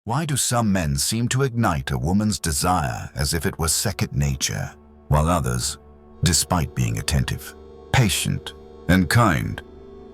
Why do some men seem to ignite a woman's desire as if it was second nature, while others, despite being attentive, patient, and kind,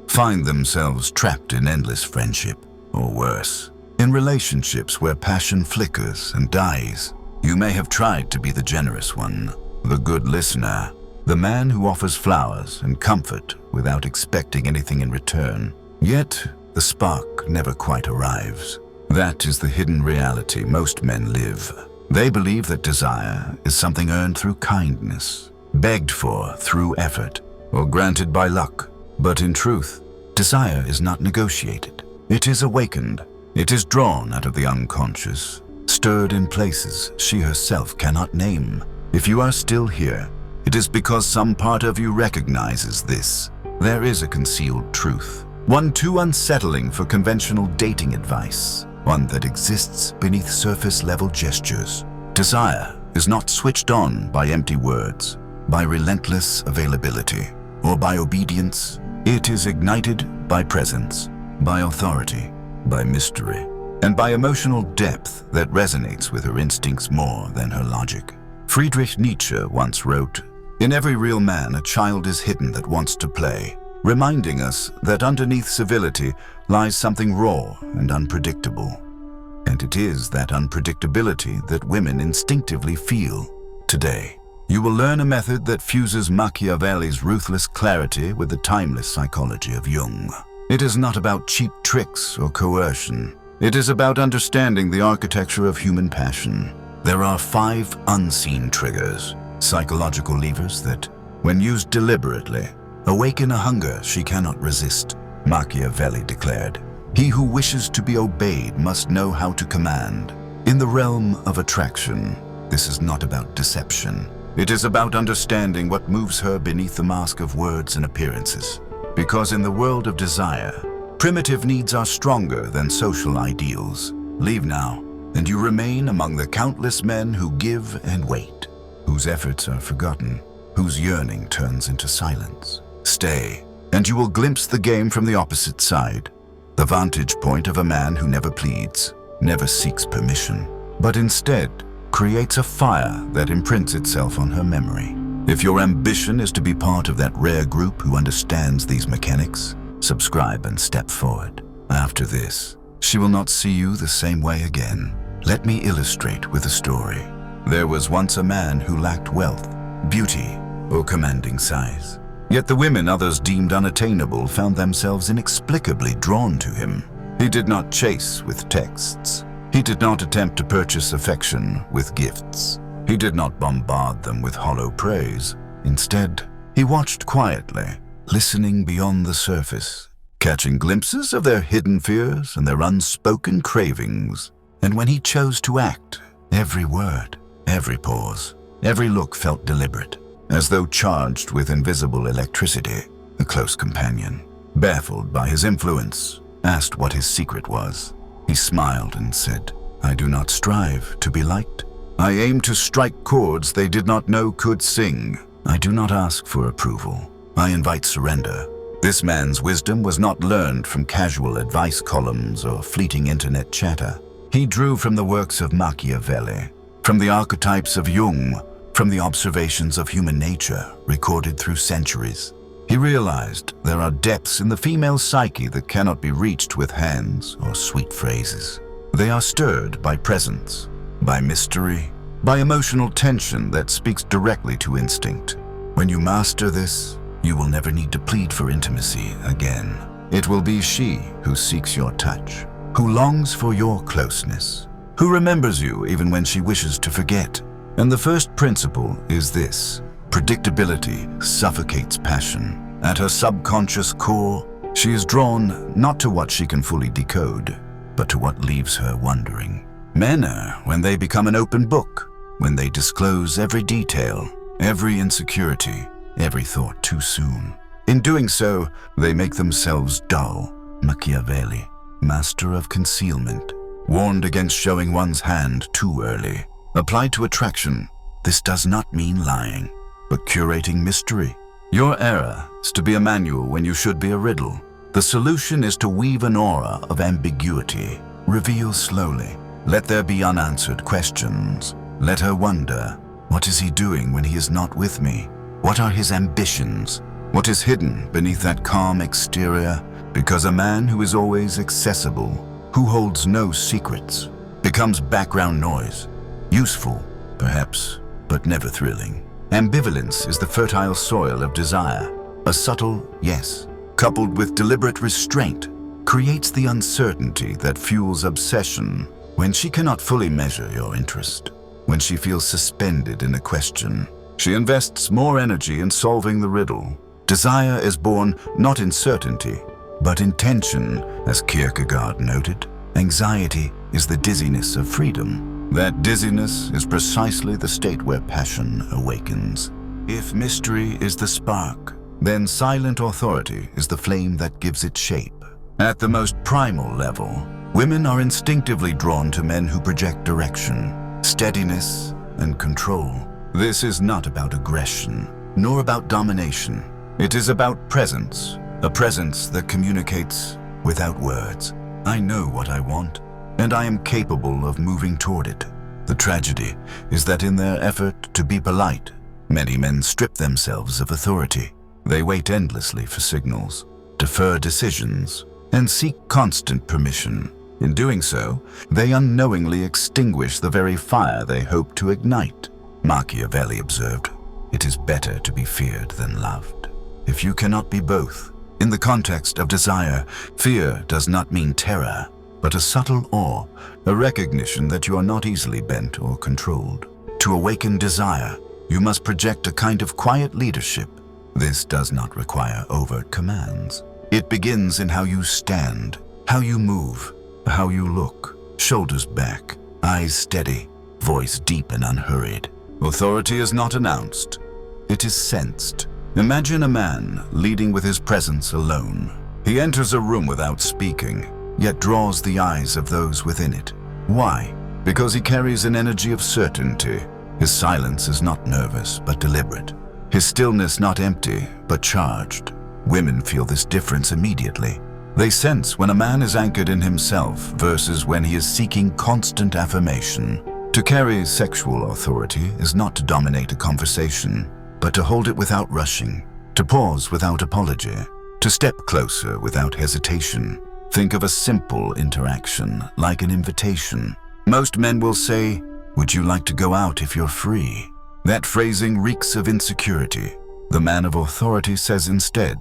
find themselves trapped in endless friendship, or worse, in relationships where passion flickers and dies? You may have tried to be the generous one, the good listener, the man who offers flowers and comfort without expecting anything in return. Yet, the spark never quite arrives. That is the hidden reality most men live. They believe that desire is something earned through kindness, begged for through effort, or granted by luck. But in truth, desire is not negotiated. It is awakened. It is drawn out of the unconscious, stirred in places she herself cannot name. If you are still here, it is because some part of you recognizes this. There is a concealed truth, one too unsettling for conventional dating advice, one that exists beneath surface-level gestures. Desire is not switched on by empty words, by relentless availability, or by obedience. It is ignited by presence, by authority, by mystery, and by emotional depth that resonates with her instincts more than her logic. Friedrich Nietzsche once wrote, "In every real man, a child is hidden that wants to play," reminding us that underneath civility lies something raw and unpredictable. And it is that unpredictability that women instinctively feel today. You will learn a method that fuses Machiavelli's ruthless clarity with the timeless psychology of Jung. It is not about cheap tricks or coercion. It is about understanding the architecture of human passion. There are 5 unseen triggers, psychological levers that, when used deliberately, awaken a hunger she cannot resist. Machiavelli declared, "He who wishes to be obeyed must know how to command." In the realm of attraction, this is not about deception. It is about understanding what moves her beneath the mask of words and appearances. Because in the world of desire, primitive needs are stronger than social ideals. Leave now, and you remain among the countless men who give and wait, whose efforts are forgotten, whose yearning turns into silence. Stay, and you will glimpse the game from the opposite side, the vantage point of a man who never pleads, never seeks permission, but instead creates a fire that imprints itself on her memory. If your ambition is to be part of that rare group who understands these mechanics, subscribe and step forward. After this, she will not see you the same way again. Let me illustrate with a story. There was once a man who lacked wealth, beauty, or commanding size. Yet the women others deemed unattainable found themselves inexplicably drawn to him. He did not chase with texts. He did not attempt to purchase affection with gifts. He did not bombard them with hollow praise. Instead, he watched quietly, listening beyond the surface, catching glimpses of their hidden fears and their unspoken cravings. And when he chose to act, every word, every pause, every look felt deliberate, as though charged with invisible electricity. A close companion, baffled by his influence, asked what his secret was. He smiled and said, "I do not strive to be liked. I aim to strike chords they did not know could sing. I do not ask for approval. I invite surrender." This man's wisdom was not learned from casual advice columns or fleeting internet chatter. He drew from the works of Machiavelli, from the archetypes of Jung, from the observations of human nature recorded through centuries. He realized there are depths in the female psyche that cannot be reached with hands or sweet phrases. They are stirred by presence, by mystery, by emotional tension that speaks directly to instinct. When you master this, you will never need to plead for intimacy again. It will be she who seeks your touch, who longs for your closeness, who remembers you even when she wishes to forget. And the first principle is this: predictability suffocates passion. At her subconscious core, she is drawn not to what she can fully decode, but to what leaves her wondering. Men are when they become an open book, when they disclose every detail, every insecurity, every thought too soon. In doing so, they make themselves dull. Machiavelli, master of concealment, warned against showing one's hand too early. Applied to attraction, this does not mean lying, but curating mystery. Your error is to be a manual when you should be a riddle. The solution is to weave an aura of ambiguity, reveal slowly, Let there be unanswered questions. Let her wonder, what is he doing when he is not with me? What are his ambitions? What is hidden beneath that calm exterior? Because a man who is always accessible, who holds no secrets, becomes background noise. Useful, perhaps, but never thrilling. Ambivalence is the fertile soil of desire. A subtle yes, coupled with deliberate restraint, creates the uncertainty that fuels obsession. When she cannot fully measure your interest, when she feels suspended in a question, she invests more energy in solving the riddle. Desire is born not in certainty, but in tension, as Kierkegaard noted. Anxiety is the dizziness of freedom. That dizziness is precisely the state where passion awakens. If mystery is the spark, then silent authority is the flame that gives it shape. At the most primal level, women are instinctively drawn to men who project direction, steadiness, and control. This is not about aggression, nor about domination. It is about presence, a presence that communicates without words. I know what I want, and I am capable of moving toward it. The tragedy is that in their effort to be polite, many men strip themselves of authority. They wait endlessly for signals, defer decisions, and seek constant permission. In doing so, they unknowingly extinguish the very fire they hope to ignite. Machiavelli observed, "It is better to be feared than loved." If you cannot be both, in the context of desire, fear does not mean terror, but a subtle awe, a recognition that you are not easily bent or controlled. To awaken desire, you must project a kind of quiet leadership. This does not require overt commands. It begins in how you stand, how you move, how you look, shoulders back, eyes steady, voice deep and unhurried. Authority is not announced, it is sensed. Imagine a man leading with his presence alone. He enters a room without speaking, yet draws the eyes of those within it. Why? Because he carries an energy of certainty. His silence is not nervous, but deliberate. His stillness not empty, but charged. Women feel this difference immediately. They sense when a man is anchored in himself versus when he is seeking constant affirmation. To carry sexual authority is not to dominate a conversation, but to hold it without rushing, to pause without apology, to step closer without hesitation. Think of a simple interaction, like an invitation. Most men will say, "Would you like to go out if you're free?" That phrasing reeks of insecurity. The man of authority says instead,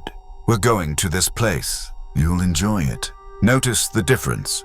"We're going to this place. You'll enjoy it." Notice the difference.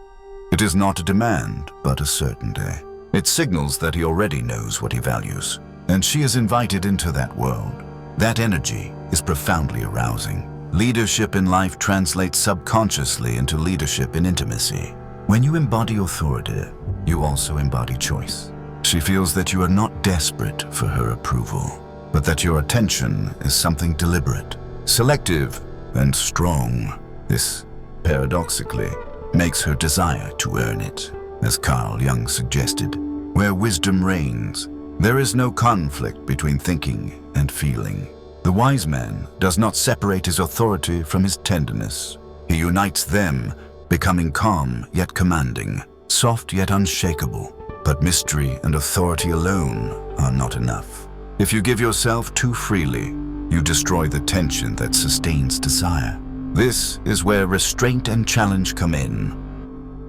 It is not a demand, but a certainty. It signals that he already knows what he values, and she is invited into that world. That energy is profoundly arousing. Leadership in life translates subconsciously into leadership in intimacy. When you embody authority, you also embody choice. She feels that you are not desperate for her approval, but that your attention is something deliberate, selective, and strong. This, paradoxically, makes her desire to earn it. As Carl Jung suggested, where wisdom reigns, there is no conflict between thinking and feeling. The wise man does not separate his authority from his tenderness. He unites them, becoming calm yet commanding, soft yet unshakable. But mystery and authority alone are not enough. If you give yourself too freely, you destroy the tension that sustains desire. This is where restraint and challenge come in.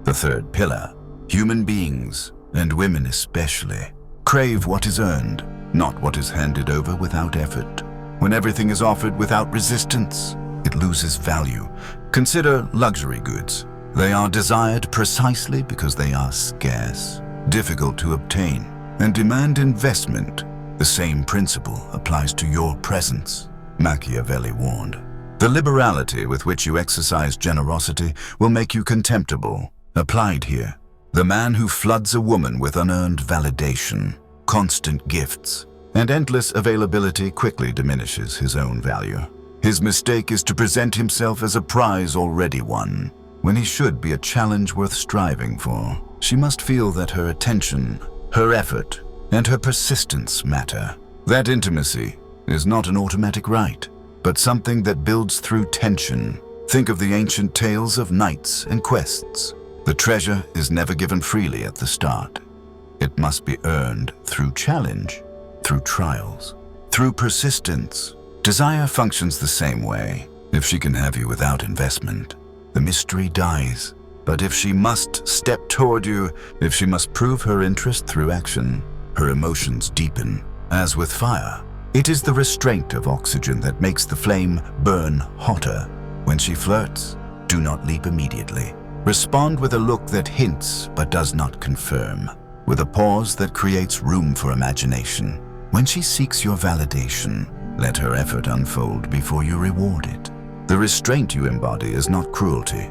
The third pillar, human beings, and women especially, crave what is earned, not what is handed over without effort. When everything is offered without resistance, it loses value. Consider luxury goods. They are desired precisely because they are scarce, difficult to obtain, and demand investment. The same principle applies to your presence, Machiavelli warned. The liberality with which you exercise generosity will make you contemptible. Applied here, the man who floods a woman with unearned validation, constant gifts, and endless availability quickly diminishes his own value. His mistake is to present himself as a prize already won, when he should be a challenge worth striving for. She must feel that her attention, her effort, and her persistence matter. That intimacy is not an automatic right, but something that builds through tension. Think of the ancient tales of knights and quests. The treasure is never given freely at the start. It must be earned through challenge, through trials, through persistence. Desire functions the same way. If she can have you without investment, the mystery dies. But if she must step toward you, if she must prove her interest through action, her emotions deepen. As with fire, it is the restraint of oxygen that makes the flame burn hotter. When she flirts, do not leap immediately. Respond with a look that hints but does not confirm, with a pause that creates room for imagination. When she seeks your validation, let her effort unfold before you reward it. The restraint you embody is not cruelty.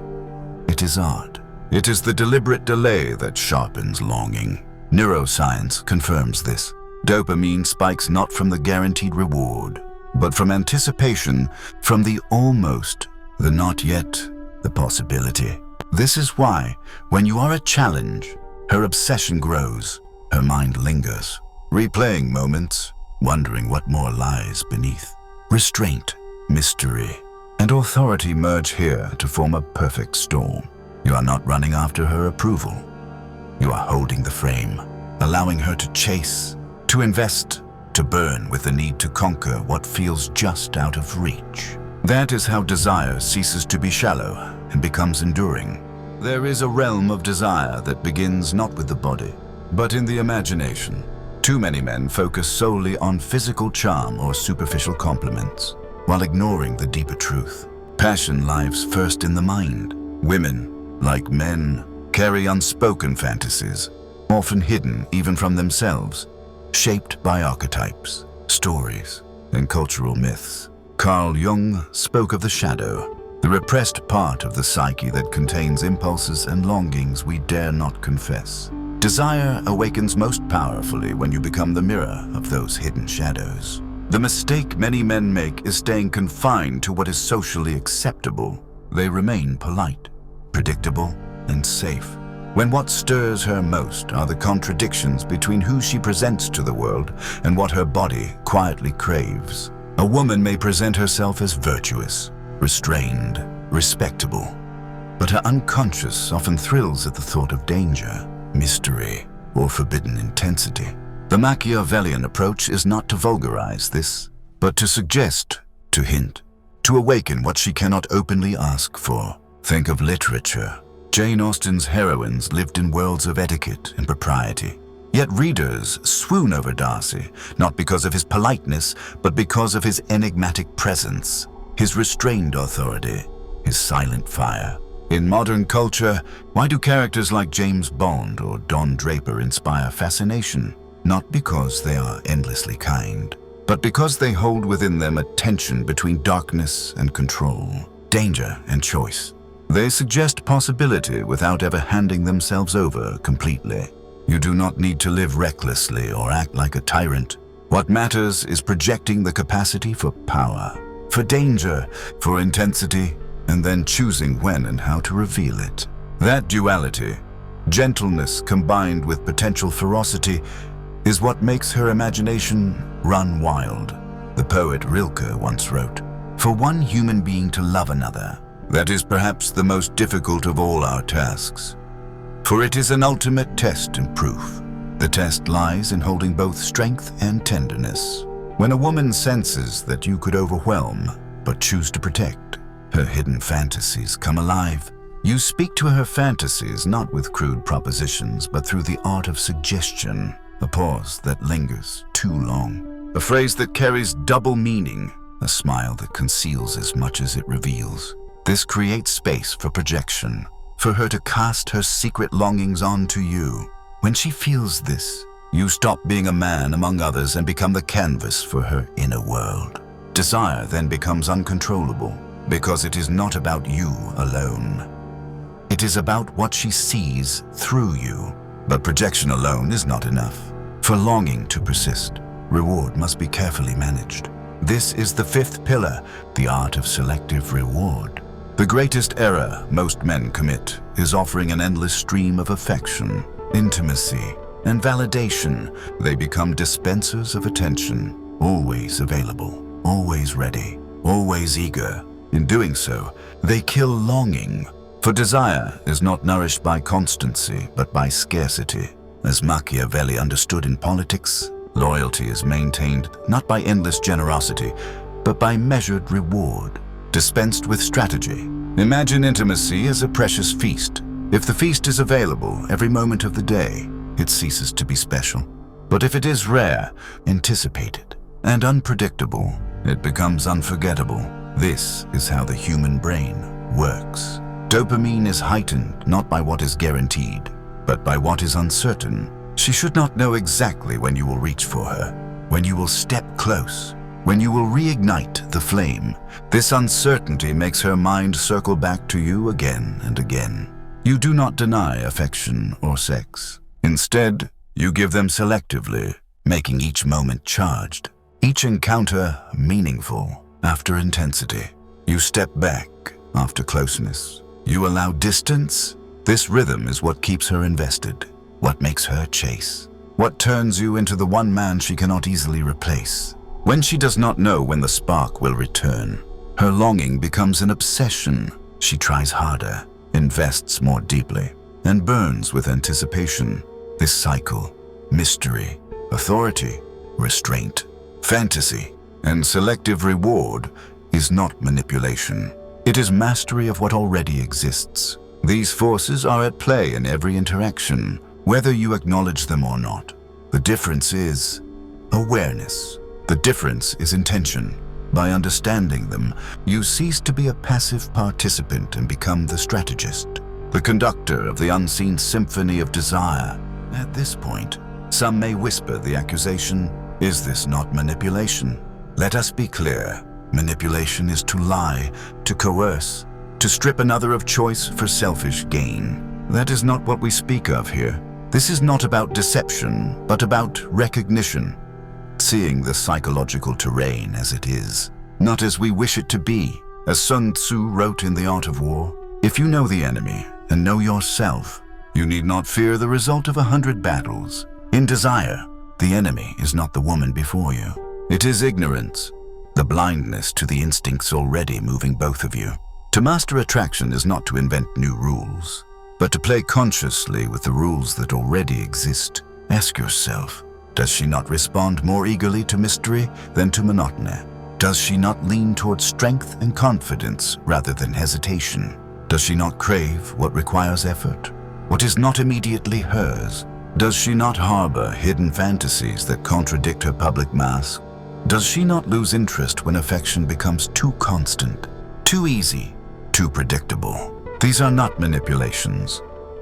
It is art. It is the deliberate delay that sharpens longing. Neuroscience confirms this. Dopamine spikes not from the guaranteed reward, but from anticipation, from the almost, the not yet, the possibility. This is why, when you are a challenge, her obsession grows, her mind lingers, replaying moments, wondering what more lies beneath. Restraint, mystery, and authority merge here to form a perfect storm. You are not running after her approval. You are holding the frame, allowing her to chase, to invest, to burn with the need to conquer what feels just out of reach. That is how desire ceases to be shallow and becomes enduring. There is a realm of desire that begins not with the body, but in the imagination. Too many men focus solely on physical charm or superficial compliments, while ignoring the deeper truth. Passion lives first in the mind. Women, like men, carry unspoken fantasies, often hidden even from themselves, shaped by archetypes, stories, and cultural myths. Carl Jung spoke of the shadow, the repressed part of the psyche that contains impulses and longings we dare not confess. Desire awakens most powerfully when you become the mirror of those hidden shadows. The mistake many men make is staying confined to what is socially acceptable. They remain polite, predictable, and safe, when what stirs her most are the contradictions between who she presents to the world and what her body quietly craves. A woman may present herself as virtuous, restrained, respectable, but her unconscious often thrills at the thought of danger, mystery, or forbidden intensity. The Machiavellian approach is not to vulgarize this, but to suggest, to hint, to awaken what she cannot openly ask for. Think of literature. Jane Austen's heroines lived in worlds of etiquette and propriety. Yet readers swoon over Darcy, not because of his politeness, but because of his enigmatic presence, his restrained authority, his silent fire. In modern culture, why do characters like James Bond or Don Draper inspire fascination? Not because they are endlessly kind, but because they hold within them a tension between darkness and control, danger and choice. They suggest possibility without ever handing themselves over completely. You do not need to live recklessly or act like a tyrant. What matters is projecting the capacity for power, for danger, for intensity, and then choosing when and how to reveal it. That duality, gentleness combined with potential ferocity, is what makes her imagination run wild. The poet Rilke once wrote, "For one human being to love another, that is perhaps the most difficult of all our tasks. For it is an ultimate test and proof. The test lies in holding both strength and tenderness. When a woman senses that you could overwhelm, but choose to protect, her hidden fantasies come alive. You speak to her fantasies not with crude propositions, but through the art of suggestion, a pause that lingers too long, a phrase that carries double meaning, a smile that conceals as much as it reveals. This creates space for projection, for her to cast her secret longings onto you. When she feels this, you stop being a man among others and become the canvas for her inner world. Desire then becomes uncontrollable, because it is not about you alone. It is about what she sees through you. But projection alone is not enough. For longing to persist, reward must be carefully managed. This is the fifth pillar, the art of selective reward. The greatest error most men commit is offering an endless stream of affection, intimacy, and validation. They become dispensers of attention, always available, always ready, always eager. In doing so, they kill longing, For desire is not nourished by constancy, but by scarcity. As Machiavelli understood in politics, loyalty is maintained not by endless generosity, but by measured reward, dispensed with strategy. Imagine intimacy as a precious feast. If the feast is available every moment of the day, it ceases to be special. But if it is rare, anticipated, and unpredictable, it becomes unforgettable. This is how the human brain works. Dopamine is heightened not by what is guaranteed, but by what is uncertain. She should not know exactly when you will reach for her, when you will step close, when you will reignite the flame. This uncertainty makes her mind circle back to you again and again. You do not deny affection or sex. Instead, you give them selectively, making each moment charged, each encounter meaningful after intensity. You step back after closeness. You allow distance. This rhythm is what keeps her invested, what makes her chase, what turns you into the one man she cannot easily replace. When she does not know when the spark will return, her longing becomes an obsession. She tries harder, invests more deeply, and burns with anticipation. This cycle, mystery, authority, restraint, fantasy, and selective reward is not manipulation. It is mastery of what already exists. These forces are at play in every interaction, whether you acknowledge them or not. The difference is awareness. The difference is intention. By understanding them, you cease to be a passive participant and become the strategist, the conductor of the unseen symphony of desire. At this point, some may whisper the accusation, "Is this not manipulation?" Let us be clear. Manipulation is to lie, to coerce, to strip another of choice for selfish gain. That is not what we speak of here. This is not about deception, but about recognition. Seeing the psychological terrain as it is, not as we wish it to be. As Sun Tzu wrote in The Art of War, "If you know the enemy and know yourself, you need not fear the result of 100 battles." In desire, the enemy is not the woman before you. It is ignorance, the blindness to the instincts already moving both of you. To master attraction is not to invent new rules, but to play consciously with the rules that already exist. Ask yourself, does she not respond more eagerly to mystery than to monotony? Does she not lean towards strength and confidence rather than hesitation? Does she not crave what requires effort, what is not immediately hers? Does she not harbor hidden fantasies that contradict her public mask? Does she not lose interest when affection becomes too constant, too easy, too predictable? These are not manipulations.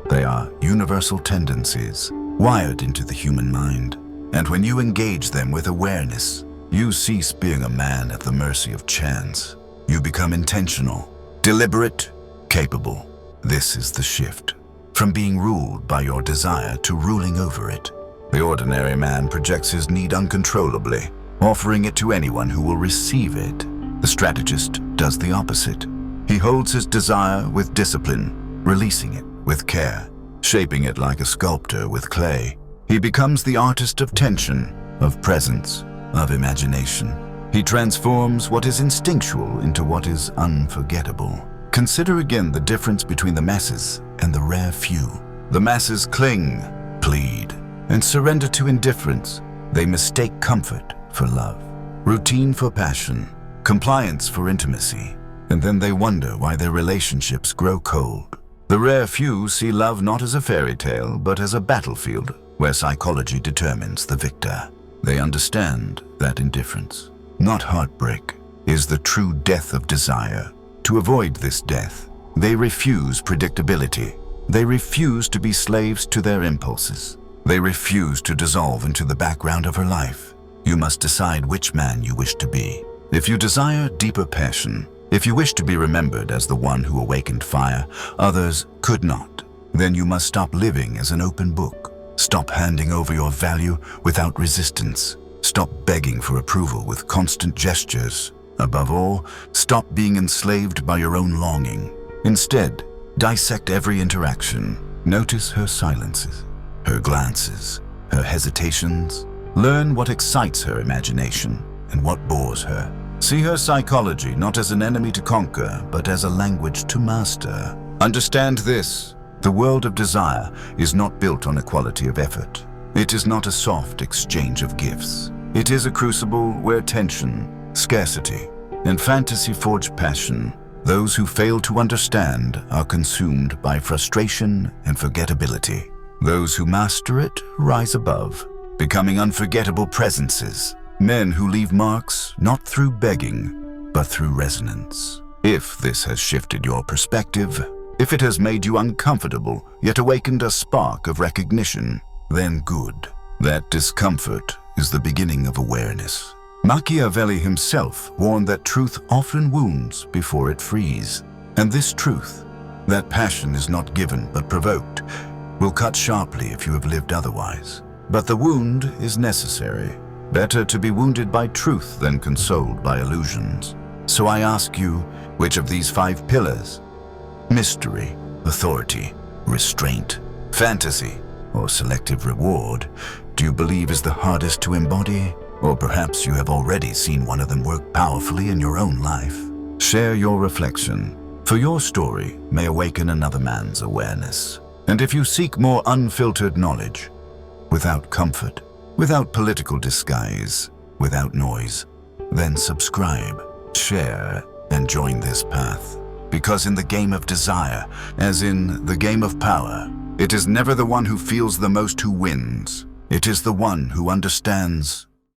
They are universal tendencies wired into the human mind. And when you engage them with awareness, you cease being a man at the mercy of chance. You become intentional, deliberate, capable. This is the shift. From being ruled by your desire to ruling over it. The ordinary man projects his need uncontrollably, offering it to anyone who will receive it. The strategist does the opposite. He holds his desire with discipline, releasing it with care, shaping it like a sculptor with clay. He becomes the artist of tension, of presence, of imagination. He transforms what is instinctual into what is unforgettable. Consider again the difference between the masses and the rare few. The masses cling, plead, and surrender to indifference. They mistake comfort for love, routine for passion, compliance for intimacy, and then they wonder why their relationships grow cold. The rare few see love not as a fairy tale, but as a battlefield where psychology determines the victor. They understand that indifference, not heartbreak, is the true death of desire. To avoid this death, they refuse predictability. They refuse to be slaves to their impulses. They refuse to dissolve into the background of her life. You must decide which man you wish to be. If you desire deeper passion, if you wish to be remembered as the one who awakened fire others could not, then you must stop living as an open book. Stop handing over your value without resistance. Stop begging for approval with constant gestures. Above all, stop being enslaved by your own longing. Instead, dissect every interaction. Notice her silences, her glances, her hesitations. Learn what excites her imagination and what bores her. See her psychology not as an enemy to conquer, but as a language to master. Understand this: the world of desire is not built on equality of effort. It is not a soft exchange of gifts. It is a crucible where tension, scarcity, and fantasy forge passion. Those who fail to understand are consumed by frustration and forgettability. Those who master it rise above, becoming unforgettable presences. Men who leave marks not through begging, but through resonance. If this has shifted your perspective, if it has made you uncomfortable yet awakened a spark of recognition, then good. That discomfort is the beginning of awareness. Machiavelli himself warned that truth often wounds before it frees. And this truth, that passion is not given but provoked, will cut sharply if you have lived otherwise. But the wound is necessary. Better to be wounded by truth than consoled by illusions. So I ask you, which of these 5 pillars, mystery, authority, restraint, fantasy, or selective reward, do you believe is the hardest to embody? Or perhaps you have already seen one of them work powerfully in your own life. Share your reflection, for your story may awaken another man's awareness. And if you seek more unfiltered knowledge, without comfort, without political disguise, without noise, then subscribe, share, and join this path. Because in the game of desire, as in the game of power, it is never the one who feels the most who wins. It is the one who understands